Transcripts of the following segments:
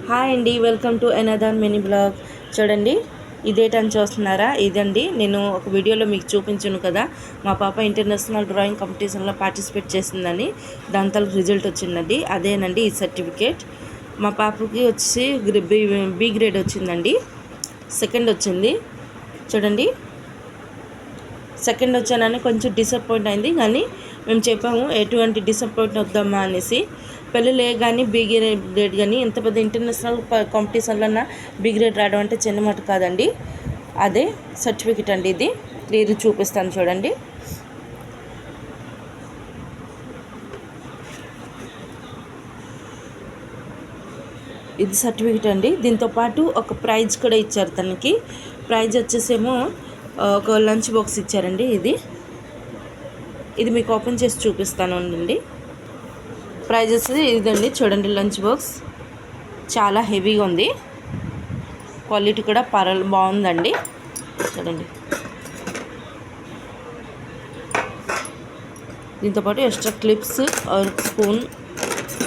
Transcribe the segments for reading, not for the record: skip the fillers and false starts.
Hi అండి, welcome to another mini blog. చూడండి, ఇదేటని చూస్తున్నారా? ఇదండి, నేను ఒక వీడియోలో మీకు చూపించాను కదా, మా పాప ఇంటర్నేషనల్ డ్రాయింగ్ కాంపిటీషన్లో పార్టిసిపేట్ చేసిందని. దాంతో రిజల్ట్ వచ్చిందండి. అదేనండి ఈ సర్టిఫికేట్. మా పాపకి వచ్చి బి గ్రేడ్ వచ్చిందండి. సెకండ్ వచ్చింది. చూడండి, సెకండ్ వచ్చానని కొంచెం డిసప్పాయింట్ అయింది, కానీ మేము చెప్పాము ఎటువంటి డిసప్పాయింట్ వద్దామా అనేసి. పెళ్ళిలే కానీ బి గ్రేడ్ కానీ ఎంత పెద్ద ఇంటర్నేషనల్ కాంపిటీషన్లో బి గ్రేడ్ రావడం అంటే చిన్న మాట కాదండి. అదే సర్టిఫికెట్ అండి. ఇది చూపిస్తాను చూడండి. ఇది సర్టిఫికెట్ అండి. దీంతోపాటు ఒక ప్రైజ్ కూడా ఇచ్చారు తనకి. ప్రైజ్ వచ్చేసేమో ఒక లంచ్ బాక్స్ ఇచ్చారండి. ఇది మీకు ఓపెన్ చేసి చూపిస్తాను అండి. ప్రైజెస్ ఇదండి, చూడండి. లంచ్ బాక్స్ చాలా హెవీగా ఉంది, క్వాలిటీ కూడా బాగుందండి. చూడండి, దీంతోపాటు ఎక్స్ట్రా క్లిప్స్ స్పూన్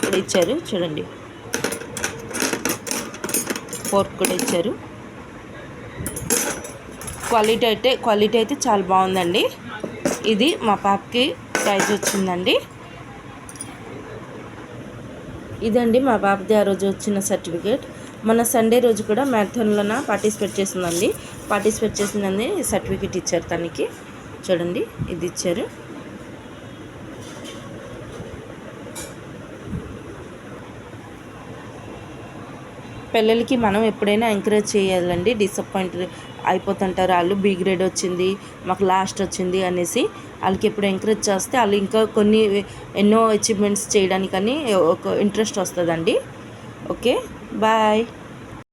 కూడా ఇచ్చారు. చూడండి, ఫోర్క్ కూడా ఇచ్చారు. క్వాలిటీ అయితే చాలా బాగుందండి. ఇది మా పాపకి ప్రైజ్ వచ్చిందండి. ఇదండి మా పాపది ఆ రోజు వచ్చిన సర్టిఫికేట్. మన సండే రోజు కూడా మ్యారథాన్లోన పార్టిసిపేట్ చేసిందని సర్టిఫికేట్ ఇచ్చారు తనకి. చూడండి, ఇది ఇచ్చారు. పిల్లలకి మనం ఎప్పుడైనా ఎంకరేజ్ చేయాలండి. డిసప్పాయింట్ అయిపోతుంటారు వాళ్ళు. బి గ్రేడ్ వచ్చింది, మాకు లాస్ట్ వచ్చింది అనేసి. వాళ్ళకి ఎప్పుడు ఎంకరేజ్ చేస్తే వాళ్ళు ఇంకా ఎన్నో అచీవ్మెంట్స్ చేయడానికని ఒక ఇంట్రెస్ట్ వస్తుందండి. Okay, bye.